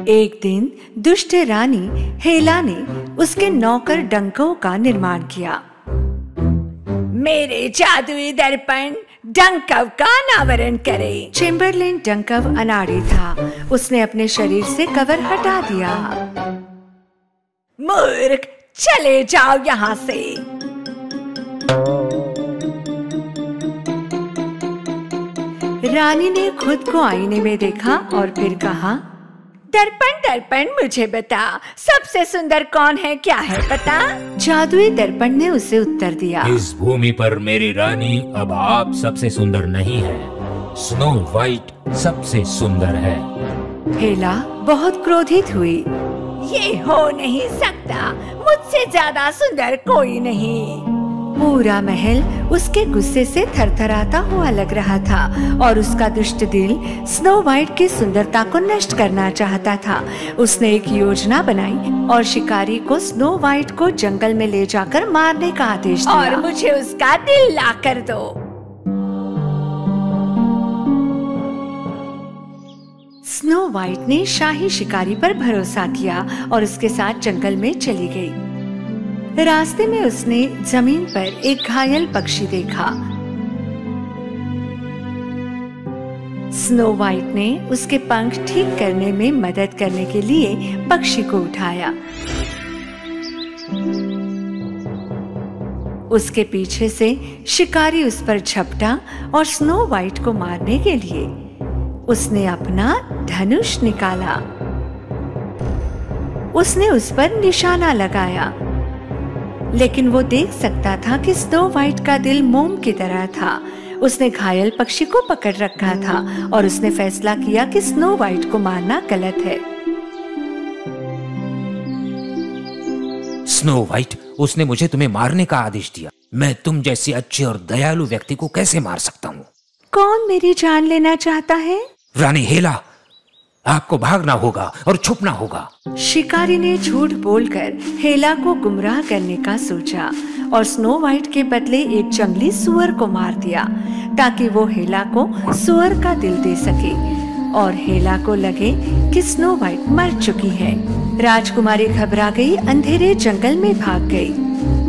एक दिन दुष्ट रानी हेला ने उसके नौकर डंकों का निर्माण किया। मेरे जादुई दर्पण डंकव का अनावरण करे। चेम्बरलेन डंकव अनाड़ी था। उसने अपने शरीर से कवर हटा दिया। मूर्ख, चले जाओ यहाँ से। रानी ने खुद को आईने में देखा और फिर कहा, दर्पण दर्पण मुझे बता, सबसे सुंदर कौन है, क्या है पता? जादुई दर्पण ने उसे उत्तर दिया, इस भूमि पर मेरी रानी अब आप सबसे सुंदर नहीं है, स्नो वाइट सबसे सुंदर है। हेला बहुत क्रोधित हुई। ये हो नहीं सकता, मुझसे ज्यादा सुंदर कोई नहीं। पूरा महल उसके गुस्से से थरथराता हुआ लग रहा था और उसका दुष्ट दिल स्नो वाइट की सुंदरता को नष्ट करना चाहता था। उसने एक योजना बनाई और शिकारी को स्नो वाइट को जंगल में ले जाकर मारने का आदेश दिया। और मुझे उसका दिल ला कर दो। स्नो वाइट ने शाही शिकारी पर भरोसा किया और उसके साथ जंगल में चली गई। रास्ते में उसने जमीन पर एक घायल पक्षी देखा। स्नो वाइट ने उसके पंख ठीक करने में मदद करने के लिए पक्षी को उठाया। उसके पीछे से शिकारी उस पर झपटा और स्नो वाइट को मारने के लिए उसने अपना धनुष निकाला। उसने उस पर निशाना लगाया, लेकिन वो देख सकता था कि स्नो वाइट का दिल मोम की तरह था। उसने घायल पक्षी को पकड़ रखा था और उसने फैसला किया कि स्नो वाइट को मारना गलत है। स्नो वाइट, उसने मुझे तुम्हें मारने का आदेश दिया। मैं तुम जैसे अच्छे और दयालु व्यक्ति को कैसे मार सकता हूँ? कौन मेरी जान लेना चाहता है? रानी हेला, आपको भागना होगा और छुपना होगा। शिकारी ने झूठ बोलकर हेला को गुमराह करने का सोचा और स्नो वाइट के बदले एक जंगली सुअर को मार दिया ताकि वो हेला को सुअर का दिल दे सके और हेला को लगे कि स्नो वाइट मर चुकी है। राजकुमारी घबरा गई, अंधेरे जंगल में भाग गई।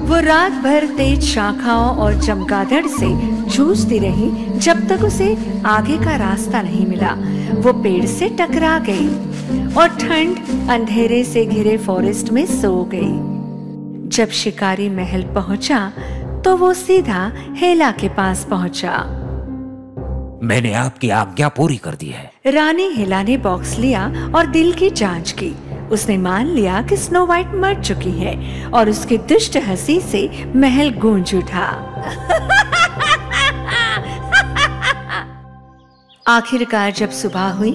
वो रात भर तेज शाखाओं और चमगादड़ से जूझती रही जब तक उसे आगे का रास्ता नहीं मिला। वो पेड़ से टकरा गई और ठंड अंधेरे से घिरे फॉरेस्ट में सो गई। जब शिकारी महल पहुंचा तो वो सीधा हेला के पास पहुंचा। मैंने आपकी आज्ञा पूरी कर दी है। रानी हेला ने बॉक्स लिया और दिल की जांच की। उसने मान लिया कि स्नो वाइट मर चुकी है और उसकी दुष्ट हंसी से महल गूंज उठा। आखिरकार जब सुबह हुई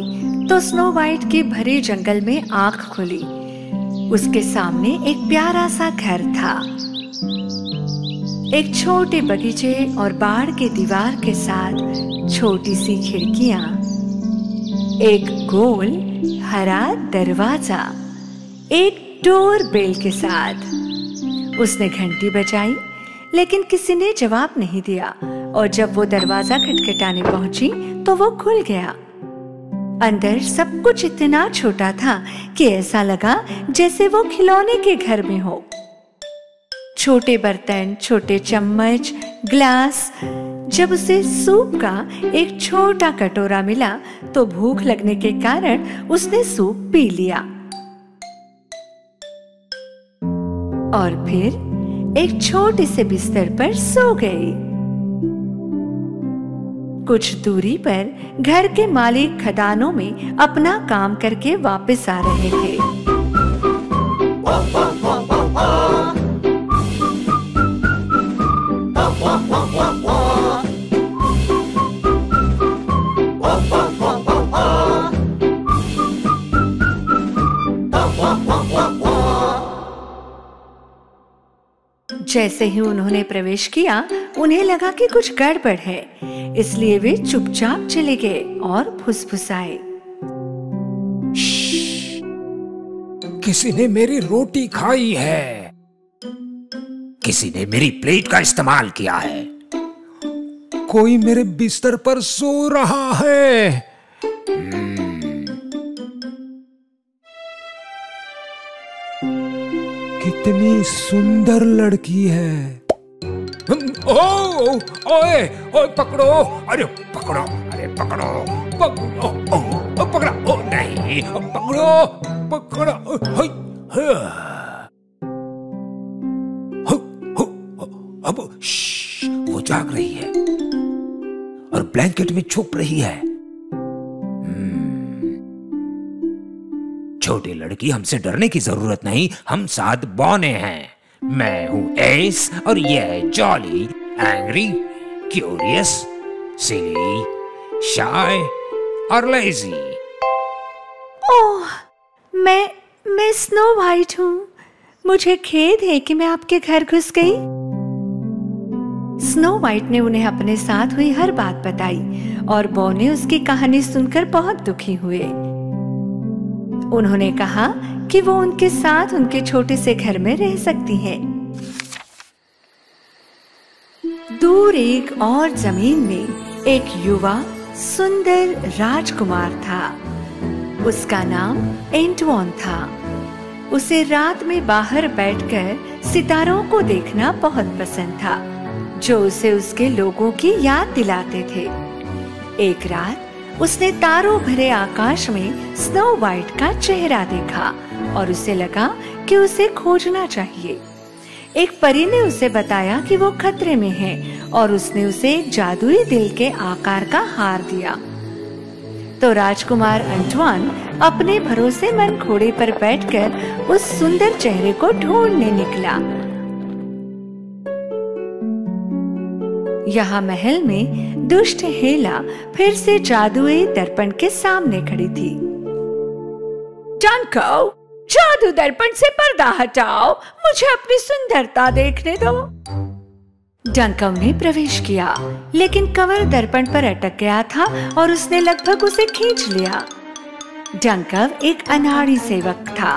तो स्नो वाइट के भरे जंगल में आंख खुली। उसके सामने एक प्यारा सा घर था। एक छोटे बगीचे और बाड़ के दीवार के साथ छोटी सी खिड़कियां, एक गोल हरा दरवाजा, एक डोर बेल के साथ। उसने घंटी बजाई लेकिन किसी ने जवाब नहीं दिया और जब वो दरवाजा खटखटाने पहुंची तो वो खुल गया। अंदर सब कुछ इतना छोटा था कि ऐसा लगा जैसे वो खिलौने के घर में हो। छोटे बर्तन, छोटे चम्मच, ग्लास। जब उसे सूप का एक छोटा कटोरा मिला तो भूख लगने के कारण उसने सूप पी लिया और फिर एक छोटे से बिस्तर पर सो गई। कुछ दूरी पर घर के मालिक खदानों में अपना काम करके वापस आ रहे थे। जैसे ही उन्होंने प्रवेश किया उन्हें लगा कि कुछ गड़बड़ है, इसलिए वे चुपचाप चले गए और फुसफुसाए। किसी ने मेरी रोटी खाई है, किसी ने मेरी प्लेट का इस्तेमाल किया है, कोई मेरे बिस्तर पर सो रहा है। कितनी सुंदर लड़की है। ओए ओए पकड़ो, अरे पकड़ो, अरे पकड़ो, पकड़ो, ओ नहीं, पकड़ो, पकड़ो, अब वो जाग रही है और ब्लैंकेट में छुप रही है। छोटी लड़की, हमसे डरने की जरूरत नहीं, हम 7 बौने हैं। मैं हूं एस और ये है जॉली, एंग्री, क्यूरियस, सिली, शाय और लेजी। ओह, मैं स्नो वाइट हूँ। मुझे खेद है कि मैं आपके घर घुस गई। स्नो वाइट ने उन्हें अपने साथ हुई हर बात बताई और बौने उसकी कहानी सुनकर बहुत दुखी हुए। उन्होंने कहा कि वो उनके साथ उनके छोटे से घर में रह सकती है। दूर एक और जमीन में एक युवा सुंदर राजकुमार था। उसका नाम एंटवान था। उसे रात में बाहर बैठकर सितारों को देखना बहुत पसंद था, जो उसे उसके लोगों की याद दिलाते थे। एक रात उसने तारों भरे आकाश में स्नो वाइट का चेहरा देखा और उसे लगा कि उसे खोजना चाहिए। एक परी ने उसे बताया कि वो खतरे में है और उसने उसे एक जादुई दिल के आकार का हार दिया। तो राजकुमार एंटवान अपने भरोसेमंद घोड़े पर बैठकर उस सुंदर चेहरे को ढूंढने निकला। यहाँ महल में दुष्ट हेला फिर से जादुई दर्पण के सामने खड़ी थी। डंको, जादू दर्पण से पर्दा हटाओ, मुझे अपनी सुंदरता देखने दो। डंको ने प्रवेश किया, लेकिन कवर दर्पण पर अटक गया था और उसने लगभग उसे खींच लिया। डंकव एक अनाड़ी सेवक था।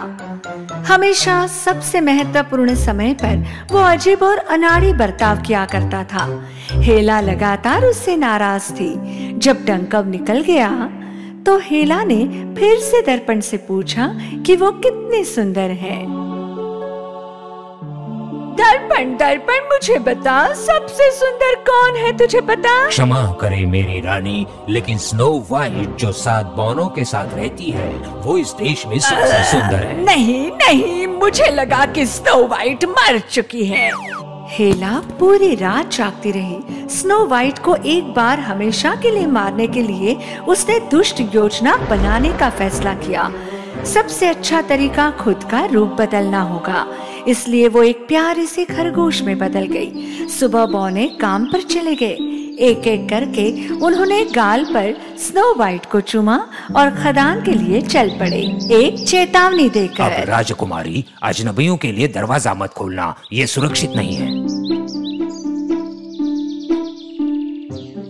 हमेशा सबसे महत्वपूर्ण समय पर वो अजीब और अनाड़ी बर्ताव किया करता था। हेला लगातार उससे नाराज थी। जब डंकव निकल गया तो हेला ने फिर से दर्पण से पूछा कि वो कितनी सुंदर है। दर्पण दर्पण, मुझे बता, सबसे सुंदर कौन है, तुझे पता? क्षमा करे मेरी रानी, लेकिन स्नो वाइट जो 7 बौनों के साथ रहती है वो इस देश में सबसे सुंदर है। नहीं नहीं, मुझे लगा कि स्नो वाइट मर चुकी है। हेला पूरी रात जागती रही। स्नो वाइट को एक बार हमेशा के लिए मारने के लिए उसने दुष्ट योजना बनाने का फैसला किया। सबसे अच्छा तरीका खुद का रूप बदलना होगा, इसलिए वो एक प्यारे से खरगोश में बदल गई। सुबह बौने काम पर चले गए। एक एक करके उन्होंने गाल पर स्नो वाइट को चूमा और खदान के लिए चल पड़े, एक चेतावनी देकर। अब राजकुमारी, अजनबियों के लिए दरवाजा मत खोलना, ये सुरक्षित नहीं है।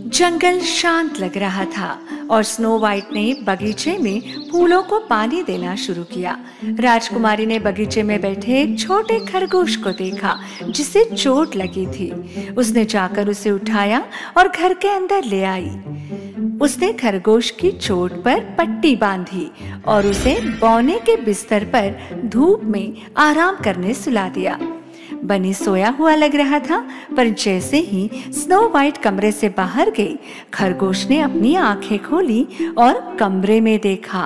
जंगल शांत लग रहा था और स्नो वाइट ने बगीचे में फूलों को पानी देना शुरू किया। राजकुमारी ने बगीचे में बैठे एक छोटे खरगोश को देखा जिसे चोट लगी थी। उसने जाकर उसे उठाया और घर के अंदर ले आई। उसने खरगोश की चोट पर पट्टी बांधी और उसे बौने के बिस्तर पर धूप में आराम करने सुला दिया। बनी सोया हुआ लग रहा था, पर जैसे ही स्नो वाइट कमरे से बाहर गई, खरगोश ने अपनी आंखें खोली और कमरे में देखा।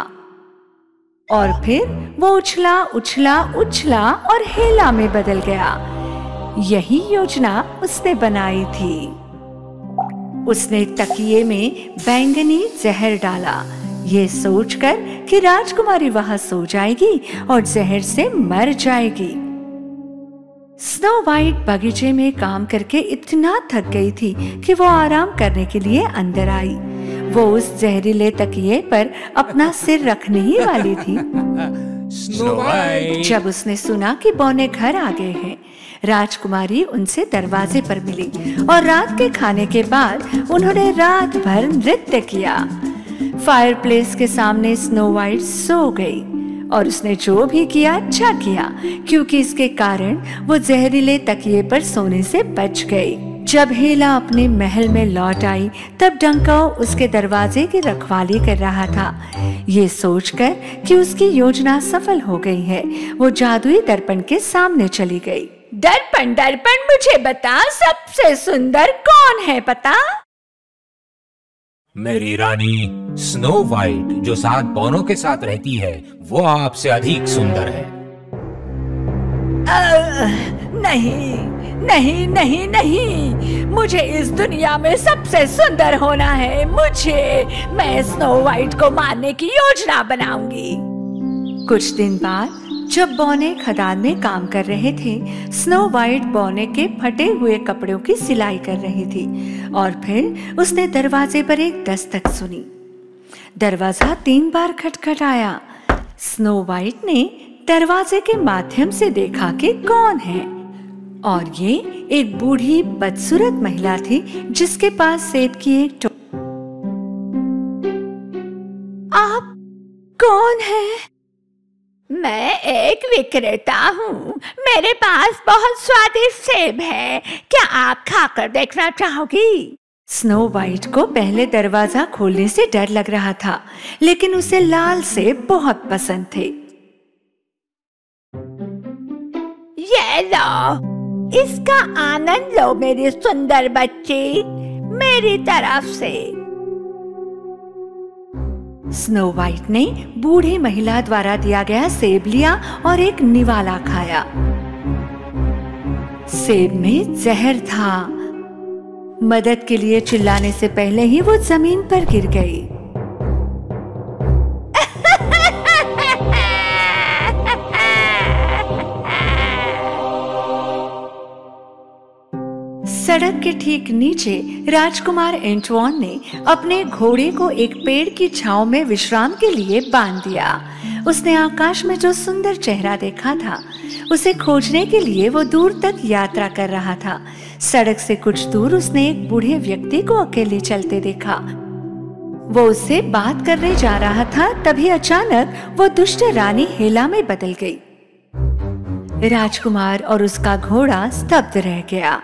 और फिर वो उछला उछला उछला और हेला में बदल गया। यही योजना उसने बनाई थी। उसने तकिए में बैंगनी जहर डाला, ये सोचकर कि राजकुमारी वहां सो जाएगी और जहर से मर जाएगी। स्नो वाइट बगीचे में काम करके इतना थक गई थी कि वो आराम करने के लिए अंदर आई। वो उस जहरीले तकिए पर अपना सिर रखने ही वाली थी। स्नो वाइट, जब उसने सुना कि बौने घर आ गए हैं, राजकुमारी उनसे दरवाजे पर मिली और रात के खाने के बाद उन्होंने रात भर नृत्य किया। फायरप्लेस के सामने स्नो वाइट सो गई और उसने जो भी किया अच्छा किया, क्योंकि इसके कारण वो जहरीले तकिए पर सोने से बच गई। जब हेला अपने महल में लौट आई तब डंका उसके दरवाजे की रखवाली कर रहा था। ये सोचकर कि उसकी योजना सफल हो गई है, वो जादुई दर्पण के सामने चली गई। दर्पण दर्पण मुझे बता, सबसे सुंदर कौन है पता? मेरी रानी स्नो वाइट जो 7 बौनों के साथ रहती है, वो आपसे अधिक सुंदर है। नहीं नहीं नहीं नहीं, मुझे इस दुनिया में सबसे सुंदर होना है। मैं स्नो वाइट को मारने की योजना बनाऊंगी। कुछ दिन बाद जब बौने खदान में काम कर रहे थे, स्नो वाइट बौने के फटे हुए कपड़ों की सिलाई कर रही थी और फिर उसने दरवाजे पर एक दस्तक सुनी। दरवाजा 3 बार खटखटाया। स्नो वाइट ने दरवाजे के माध्यम से देखा कि कौन है, और ये एक बूढ़ी बदसूरत महिला थी जिसके पास सेब की एक आप कौन है? मैं एक विक्रेता हूँ। मेरे पास बहुत स्वादिष्ट सेब है, क्या आप खाकर देखना चाहोगी? स्नो वाइट को पहले दरवाजा खोलने से डर लग रहा था, लेकिन उसे लाल सेब बहुत पसंद थे। ये लो, इसका आनंद लो मेरी सुंदर बच्ची, मेरी तरफ से। स्नो वाइट ने बूढ़ी महिला द्वारा दिया गया सेब लिया और एक निवाला खाया। सेब में जहर था। मदद के लिए चिल्लाने से पहले ही वो जमीन पर गिर गई। सड़क के ठीक नीचे राजकुमार एंटवान ने अपने घोड़े को एक पेड़ की छांव में विश्राम के लिए बांध दिया। उसने आकाश में जो सुंदर चेहरा देखा था, उसे खोजने के लिए वो दूर तक यात्रा कर रहा था। सड़क से कुछ दूर उसने एक बूढ़े व्यक्ति को अकेले चलते देखा। वो उससे बात करने जा रहा था, तभी अचानक वो दुष्ट रानी हेला में बदल गई। राजकुमार और उसका घोड़ा स्तब्ध रह गया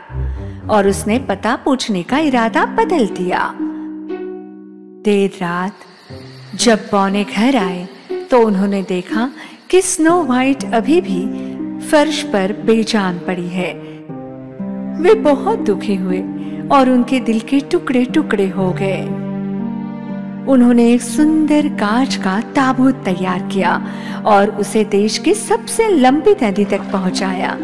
और उसने पता पूछने का इरादा बदल दिया। देर रात जब बौने घर आए तो उन्होंने देखा कि स्नो वाइट अभी भी फर्श पर बेजान पड़ी है। वे बहुत दुखी हुए और उनके दिल के टुकड़े टुकड़े हो गए। उन्होंने एक सुंदर कांच का ताबूत तैयार किया और उसे देश की सबसे लंबी नदी तक पहुंचाया,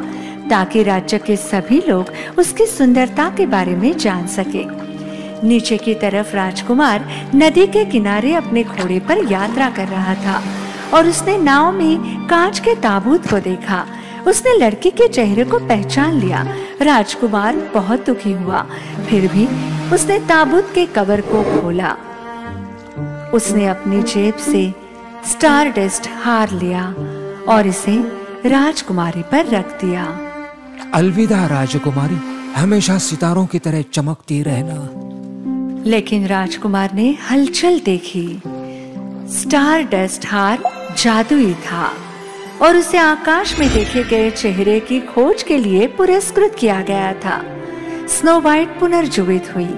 ताकि राज्य के सभी लोग उसकी सुंदरता के बारे में जान सके। नीचे की तरफ राजकुमार नदी के किनारे अपने घोड़े पर यात्रा कर रहा था और उसने नाव में कांच के ताबूत को देखा। उसने लड़की के चेहरे को पहचान लिया। राजकुमार बहुत दुखी हुआ, फिर भी उसने ताबूत के कवर को खोला। उसने अपनी जेब से स्टारडस्ट हार लिया और इसे राजकुमारी पर रख दिया। अलविदा राजकुमारी, हमेशा सितारों की तरह चमकती रहना। लेकिन राजकुमार ने हलचल देखी। स्टारडस्ट हार जादुई था और उसे आकाश में देखे गए चेहरे की खोज के लिए पुरस्कृत किया गया था। स्नो वाइट पुनर्जीवित हुई।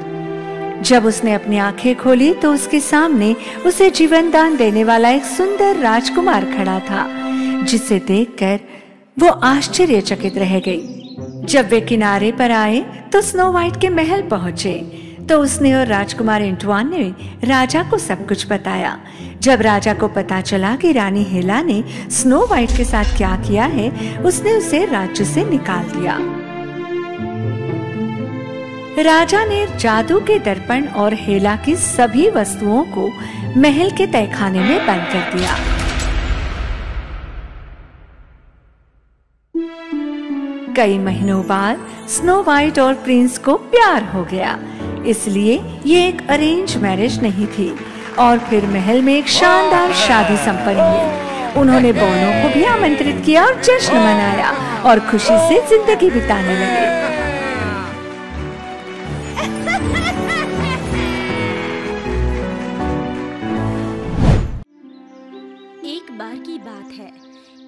जब उसने अपनी आंखें खोली तो उसके सामने उसे जीवन दान देने वाला एक सुंदर राजकुमार खड़ा था, जिसे देखकर वो आश्चर्यचकित रह गई। जब वे किनारे पर आए तो स्नो वाइट के महल पहुंचे तो उसने और राजकुमार एंटवान ने राजा को सब कुछ बताया। जब राजा को पता चला कि रानी हेला ने स्नो वाइट के साथ क्या किया है, उसने उसे राज्य से निकाल दिया। राजा ने जादू के दर्पण और हेला की सभी वस्तुओं को महल के तहखाने में बंद कर दिया। कई महीनों बाद स्नो वाइट और प्रिंस को प्यार हो गया, इसलिए ये एक अरेंज मैरिज नहीं थी और फिर महल में एक शानदार शादी संपन्न हुई। उन्होंने बौनों को भी आमंत्रित किया और जश्न मनाया और खुशी से जिंदगी बिताने लगे। एक बार की बात है,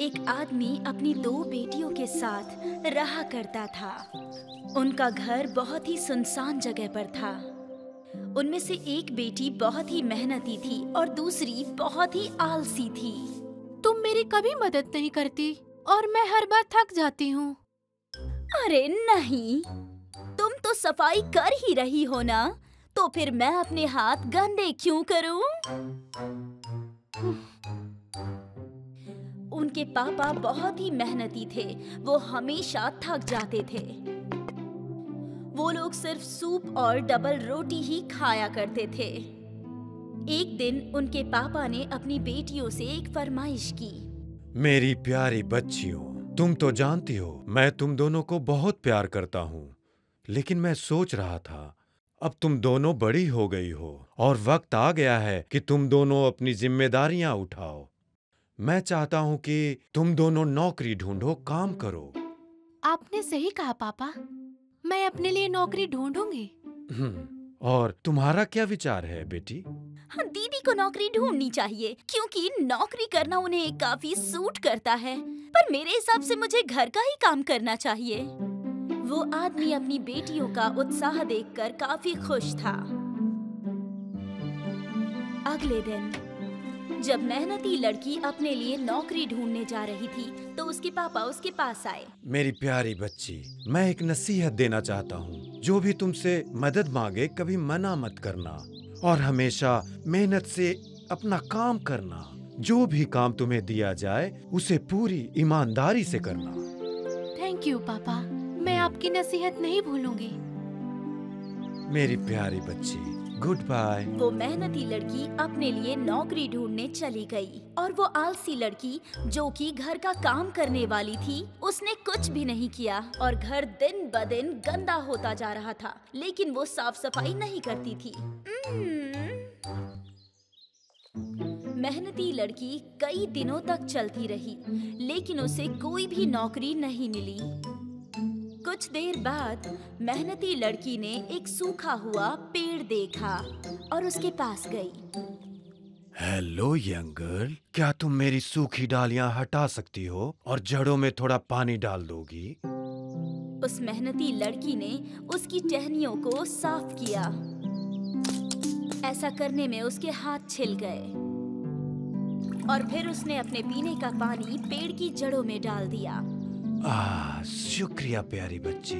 एक आदमी अपनी 2 बेटियों के साथ रहा करता था। उनका घर बहुत ही सुनसान जगह पर था। उनमें से एक बेटी बहुत ही मेहनती थी और दूसरी बहुत ही आलसी थी। तुम मेरी कभी मदद नहीं करती और मैं हर बार थक जाती हूँ। अरे नहीं, तुम तो सफाई कर ही रही हो ना, तो फिर मैं अपने हाथ गंदे क्यों करूं? उनके पापा बहुत ही मेहनती थे। वो हमेशा थक जाते थे। वो लोग सिर्फ सूप और डबल रोटी ही खाया करते थे। एक दिन उनके पापा ने अपनी बेटियों से एक फरमाइश की। मेरी प्यारी बच्चियों, तुम तो जानती हो मैं तुम दोनों को बहुत प्यार करता हूँ, लेकिन मैं सोच रहा था अब तुम दोनों बड़ी हो गई हो और वक्त आ गया है कि तुम दोनों अपनी जिम्मेदारियां उठाओ। मैं चाहता हूँ कि तुम दोनों नौकरी ढूंढो, काम करो। आपने सही कहा पापा, मैं अपने लिए नौकरी ढूंढूंगी। और तुम्हारा क्या विचार है बेटी? हाँ, दीदी को नौकरी ढूंढनी चाहिए क्योंकि नौकरी करना उन्हें काफी सूट करता है। पर मेरे हिसाब से मुझे घर का ही काम करना चाहिए। वो आदमी अपनी बेटियों का उत्साह देखकर काफी खुश था। अगले दिन जब मेहनती लड़की अपने लिए नौकरी ढूंढने जा रही थी तो उसके पापा उसके पास आए। मेरी प्यारी बच्ची, मैं एक नसीहत देना चाहता हूँ। जो भी तुमसे मदद मांगे कभी मना मत करना और हमेशा मेहनत से अपना काम करना। जो भी काम तुम्हें दिया जाए उसे पूरी ईमानदारी से करना। थैंक यू पापा, मैं आपकी नसीहत नहीं भूलूंगी। मेरी प्यारी बच्ची, गुड बाय। वो मेहनती लड़की अपने लिए नौकरी ढूंढने चली गई और वो आलसी लड़की जो कि घर का काम करने वाली थी, उसने कुछ भी नहीं किया और घर दिन ब दिन गंदा होता जा रहा था, लेकिन वो साफ सफाई नहीं करती थी। मेहनती लड़की कई दिनों तक चलती रही, लेकिन उसे कोई भी नौकरी नहीं मिली। कुछ देर बाद मेहनती लड़की ने एक सूखा हुआ पेड़ देखा और उसके पास गई। हेलो यंग गर्ल, क्या तुम मेरी सूखी डालियां हटा सकती हो और जड़ों में थोड़ा पानी डाल दोगी? उस मेहनती लड़की ने उसकी टहनियों को साफ किया। ऐसा करने में उसके हाथ छिल गए और फिर उसने अपने पीने का पानी पेड़ की जड़ों में डाल दिया। शुक्रिया प्यारी बच्ची,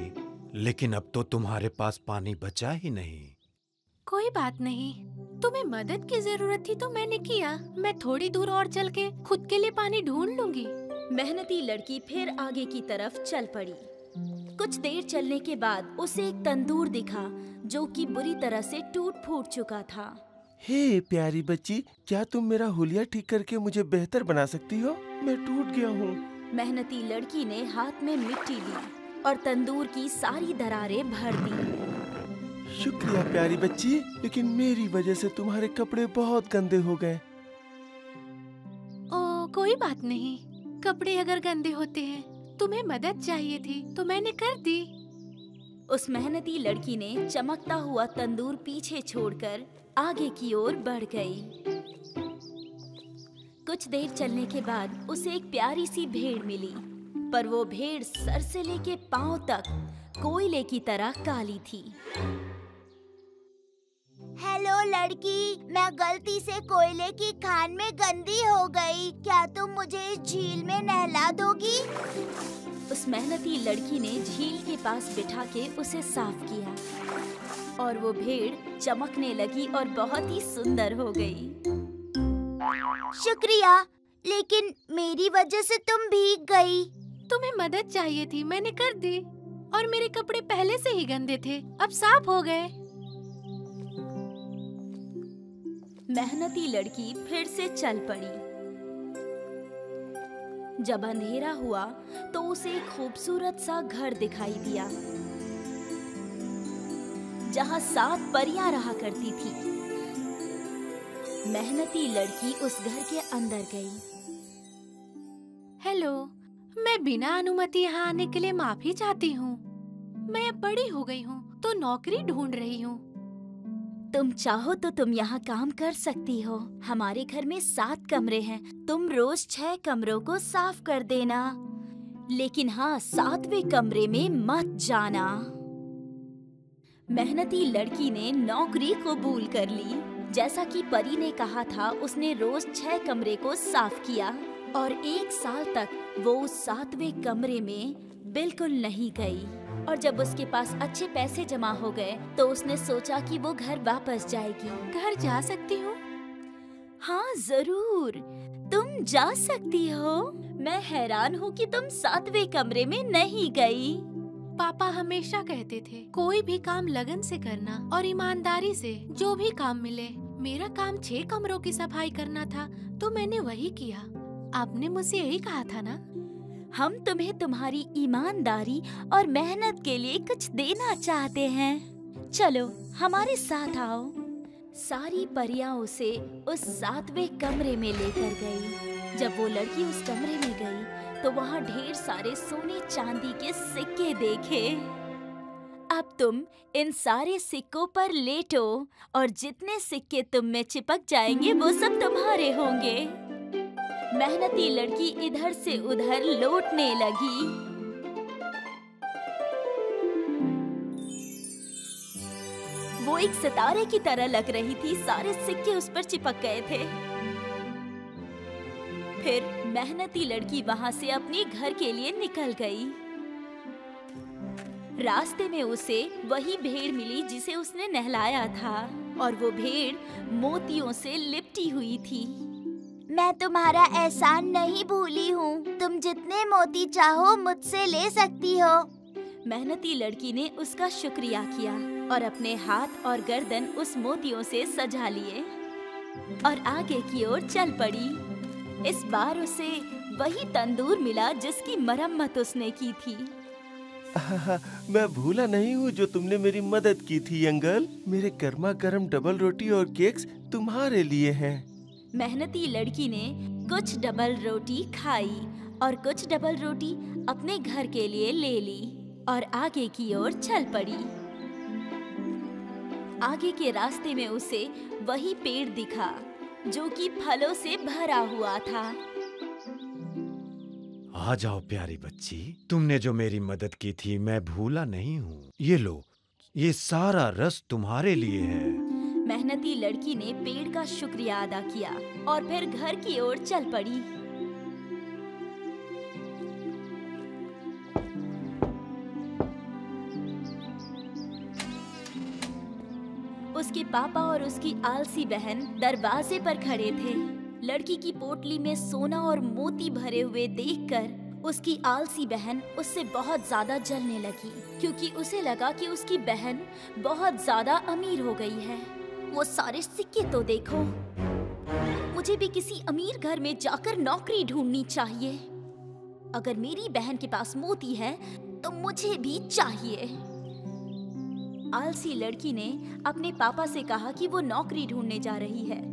लेकिन अब तो तुम्हारे पास पानी बचा ही नहीं। कोई बात नहीं, तुम्हें मदद की जरूरत थी तो मैंने किया। मैं थोड़ी दूर और चल के खुद के लिए पानी ढूंढ लूंगी। मेहनती लड़की फिर आगे की तरफ चल पड़ी। कुछ देर चलने के बाद उसे एक तंदूर दिखा जो कि बुरी तरह से टूट फूट चुका था। हे प्यारी बच्ची, क्या तुम मेरा हुलिया ठीक करके मुझे बेहतर बना सकती हो? मैं टूट गया हूँ। मेहनती लड़की ने हाथ में मिट्टी ली और तंदूर की सारी दरारें भर दी। शुक्रिया प्यारी बच्ची, लेकिन मेरी वजह से तुम्हारे कपड़े बहुत गंदे हो गए। ओ कोई बात नहीं, कपड़े अगर गंदे होते हैं, तुम्हें मदद चाहिए थी तो मैंने कर दी। उस मेहनती लड़की ने चमकता हुआ तंदूर पीछे छोड़कर आगे की ओर बढ़ गई। कुछ देर चलने के बाद उसे एक प्यारी सी भेड़ मिली, पर वो भेड़ सर से लेके पांव तक कोयले की तरह काली थी। हेलो लड़की, मैं गलती से कोयले की खान में गंदी हो गई। क्या तुम मुझे इस झील में नहला दोगी? उस मेहनती लड़की ने झील के पास बिठा के उसे साफ किया और वो भेड़ चमकने लगी और बहुत ही सुंदर हो गई। शुक्रिया, लेकिन मेरी वजह से तुम भीग गई। तुम्हें मदद चाहिए थी, मैंने कर दी और मेरे कपड़े पहले से ही गंदे थे, अब साफ हो गए। मेहनती लड़की फिर से चल पड़ी। जब अंधेरा हुआ तो उसे एक खूबसूरत सा घर दिखाई दिया जहाँ 7 परियां रहा करती थी। मेहनती लड़की उस घर के अंदर गई। हेलो, मैं बिना अनुमति यहाँ आने के लिए माफी चाहती हूँ। मैं अब बड़ी हो गई हूँ तो नौकरी ढूंढ रही हूँ। तुम चाहो तो तुम यहाँ काम कर सकती हो। हमारे घर में 7 कमरे हैं। तुम रोज 6 कमरों को साफ कर देना, लेकिन हाँ, 7वें कमरे में मत जाना। मेहनती लड़की ने नौकरी कबूल कर ली। जैसा कि परी ने कहा था, उसने रोज 6 कमरे को साफ किया और 1 साल तक वो उस 7वें कमरे में बिल्कुल नहीं गई। और जब उसके पास अच्छे पैसे जमा हो गए तो उसने सोचा कि वो घर वापस जाएगी। घर जा सकती हूँ? हाँ जरूर, तुम जा सकती हो। मैं हैरान हूँ कि तुम 7वें कमरे में नहीं गई। पापा हमेशा कहते थे कोई भी काम लगन से करना और ईमानदारी से, जो भी काम मिले। मेरा काम 6 कमरों की सफाई करना था तो मैंने वही किया। आपने मुझसे यही कहा था ना? हम तुम्हें तुम्हारी ईमानदारी और मेहनत के लिए कुछ देना चाहते हैं। चलो हमारे साथ आओ। सारी परियां उसे उस 7वें कमरे में लेकर गई। जब वो लड़की उस कमरे में गई तो वहाँ ढेर सारे सोने चांदी के सिक्के देखे। अब तुम इन सारे सिक्कों पर लेटो और जितने सिक्के तुम में चिपक जाएंगे वो सब तुम्हारे होंगे। मेहनती लड़की इधर से उधर लौटने लगी। वो एक सितारे की तरह लग रही थी। सारे सिक्के उस पर चिपक गए थे। फिर मेहनती लड़की वहां से अपने घर के लिए निकल गई। रास्ते में उसे वही भेड़ मिली जिसे उसने नहलाया था और वो भेड़ मोतियों से लिपटी हुई थी। मैं तुम्हारा एहसान नहीं भूली हूँ। तुम जितने मोती चाहो मुझसे ले सकती हो। मेहनती लड़की ने उसका शुक्रिया किया और अपने हाथ और गर्दन उस मोतियों से सजा लिए और आगे की ओर चल पड़ी। इस बार उसे वही तंदूर मिला जिसकी मरम्मत उसने की थी। मैं भूला नहीं हूँ जो तुमने मेरी मदद की थी अंकल। मेरे गर्मा गर्म डबल रोटी और केक्स तुम्हारे लिए हैं। मेहनती लड़की ने कुछ डबल रोटी खाई और कुछ डबल रोटी अपने घर के लिए ले ली और आगे की ओर चल पड़ी। आगे के रास्ते में उसे वही पेड़ दिखा जो कि फलों से भरा हुआ था। आ जाओ प्यारी बच्ची, तुमने जो मेरी मदद की थी मैं भूला नहीं हूँ। ये लो, ये सारा रस तुम्हारे लिए है। मेहनती लड़की ने पेड़ का शुक्रिया अदा किया और फिर घर की ओर चल पड़ी। उसके पापा और उसकी आलसी बहन दरवाजे पर खड़े थे। लड़की की पोटली में सोना और मोती भरे हुए देखकर उसकी आलसी बहन उससे बहुत ज्यादा जलने लगी, क्योंकि उसे लगा कि उसकी बहन बहुत ज्यादा अमीर हो गई है। वो सारे सिक्के तो देखो। मुझे भी किसी अमीर घर में जाकर नौकरी ढूंढनी चाहिए। अगर मेरी बहन के पास मोती है तो मुझे भी चाहिए। आलसी लड़की ने अपने पापा से कहा कि वो नौकरी ढूंढने जा रही है।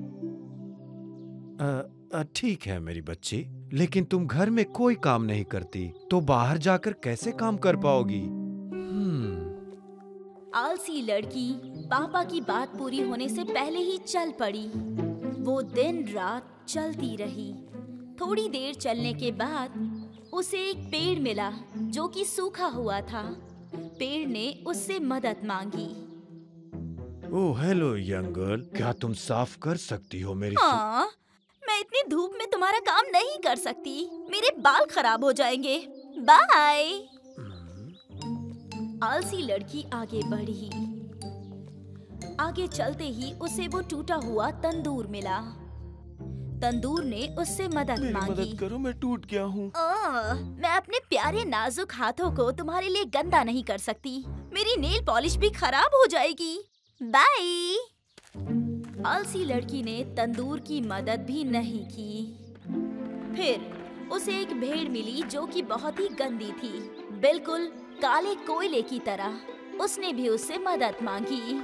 ठीक है मेरी बच्ची, लेकिन तुम घर में कोई काम नहीं करती तो बाहर जाकर कैसे काम कर पाओगी? आलसी लड़की पापा की बात पूरी होने से पहले ही चल पड़ी। वो दिन रात चलती रही। थोड़ी देर चलने के बाद उसे एक पेड़ मिला जो कि सूखा हुआ था। पेड़ ने उससे मदद मांगी। ओह हेलो यंग गर्ल, क्या तुम साफ कर सकती हो मेरी? हाँ, मैं इतनी धूप में तुम्हारा काम नहीं कर सकती। मेरे बाल खराब हो जाएंगे। बाय। आलसी लड़की आगे बढ़ी। आगे चलते ही उसे वो टूटा हुआ तंदूर मिला। तंदूर ने उससे मदद मांगी। मदद करो, मैं टूट गया हूँ। मैं अपने प्यारे नाजुक हाथों को तुम्हारे लिए गंदा नहीं कर सकती। मेरी नेल पॉलिश भी खराब हो जाएगी। बाय। आलसी लड़की ने तंदूर की मदद भी नहीं की। फिर उसे एक भेड़ मिली जो कि बहुत ही गंदी थी, बिल्कुल काले कोयले की तरह। उसने भी उससे मदद मांगी।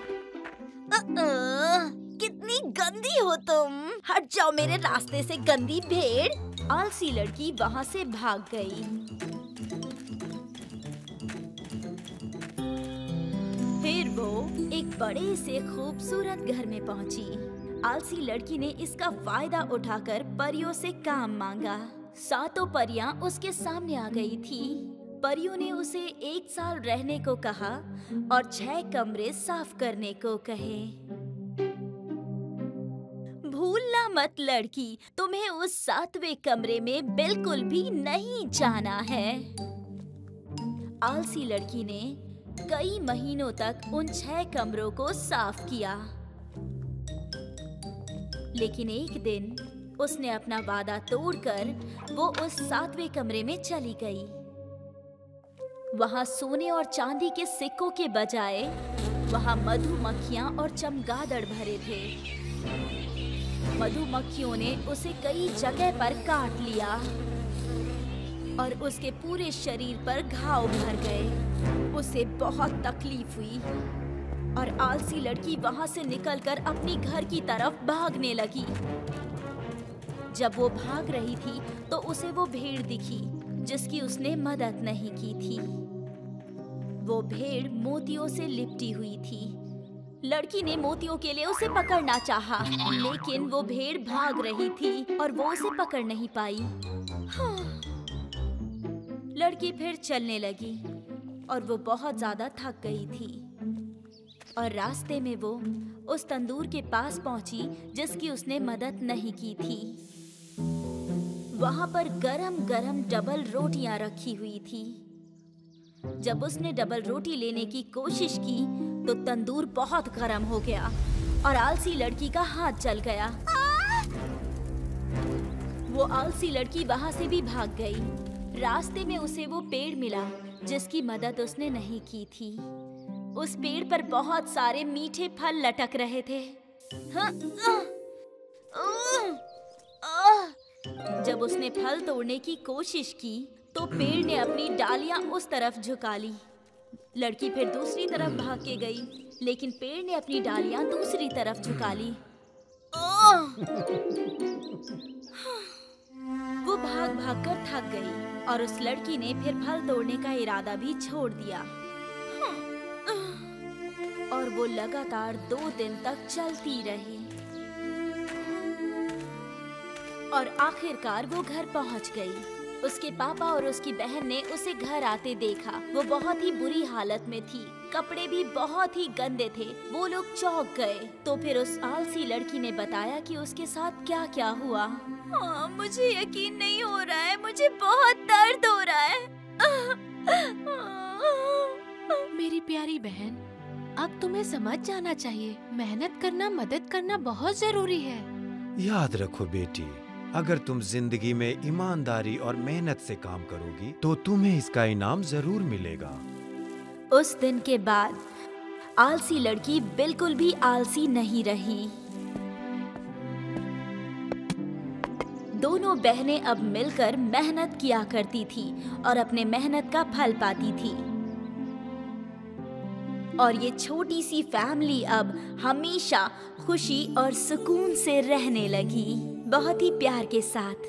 कितनी गंदी हो तुम, हट जाओ मेरे रास्ते से गंदी भेड़। आलसी लड़की वहाँ से भाग गई। फिर वो एक बड़े से खूबसूरत घर में पहुंची। आलसी लड़की ने इसका फायदा उठाकर परियों से काम मांगा। 7 परियां उसके सामने आ गई थी। परियों ने उसे 1 साल रहने को कहा और 6 कमरे साफ करने को कहे। भूलना मत लड़की, तुम्हें उस 7वें कमरे में बिल्कुल भी नहीं जाना है। आलसी लड़की ने कई महीनों तक उन 6 कमरों को साफ किया, लेकिन एक दिन उसने अपना वादा तोड़कर वो उस 7वें कमरे में चली गई। वहां सोने और चांदी के सिक्कों के बजाय वहां मधुमक्खियां और चमगादड़ भरे थे। मधुमक्खियों ने उसे कई जगह पर काट लिया और उसके पूरे शरीर पर घाव भर गए। उसे बहुत तकलीफ हुई और आलसी लड़की वहां से निकलकर अपनी घर की तरफ भागने लगी। जब वो भाग रही थी तो उसे वो भेड़ दिखी जिसकी उसने मदद नहीं की थी। वो भेड़ मोतियों से लिपटी हुई थी। लड़की ने मोतियों के लिए उसे पकड़ना चाहा, लेकिन वो भेड़ भाग रही थी और वो उसे पकड़ नहीं पाई। लड़की फिर चलने लगी और वो बहुत ज्यादा थक गई थी और रास्ते में वो उस तंदूर के पास पहुंची जिसकी उसने मदद नहीं की थी। वहां पर गरम-गरम डबल रोटियां रखी हुई थी। जब उसने डबल रोटी लेने की कोशिश की तो तंदूर बहुत गर्म हो गया और आलसी लड़की का हाथ जल गया। वो आलसी लड़की वहां से भी भाग गई। रास्ते में उसे वो पेड़ मिला जिसकी मदद उसने नहीं की थी। उस पेड़ पर बहुत सारे मीठे फल लटक रहे थे। जब उसने फल तोड़ने की कोशिश की तो पेड़ ने अपनी डालियां उस तरफ झुका ली। लड़की फिर दूसरी तरफ भाग के गई, लेकिन पेड़ ने अपनी डालियां दूसरी तरफ झुका ली। वो भाग भाग कर थक गई और उस लड़की ने फिर फल तोड़ने का इरादा भी छोड़ दिया और वो लगातार 2 दिन तक चलती रही और आखिरकार वो घर पहुंच गई। उसके पापा और उसकी बहन ने उसे घर आते देखा। वो बहुत ही बुरी हालत में थी, कपड़े भी बहुत ही गंदे थे। वो लोग चौंक गए। तो फिर उस आलसी लड़की ने बताया कि उसके साथ क्या क्या हुआ। मुझे यकीन नहीं हो रहा है, मुझे बहुत दर्द हो रहा है। मेरी प्यारी बहन, अब तुम्हें समझ जाना चाहिए, मेहनत करना, मदद करना बहुत जरूरी है। याद रखो बेटी, अगर तुम जिंदगी में ईमानदारी और मेहनत से काम करोगी तो तुम्हें इसका इनाम जरूर मिलेगा। उस दिन के बाद आलसी लड़की बिल्कुल भी आलसी नहीं रही। दोनों बहनें अब मिलकर मेहनत किया करती थी और अपने मेहनत का फल पाती थी। और ये छोटी सी फैमिली अब हमेशा खुशी और सुकून से रहने लगी, बहुत ही प्यार के साथ।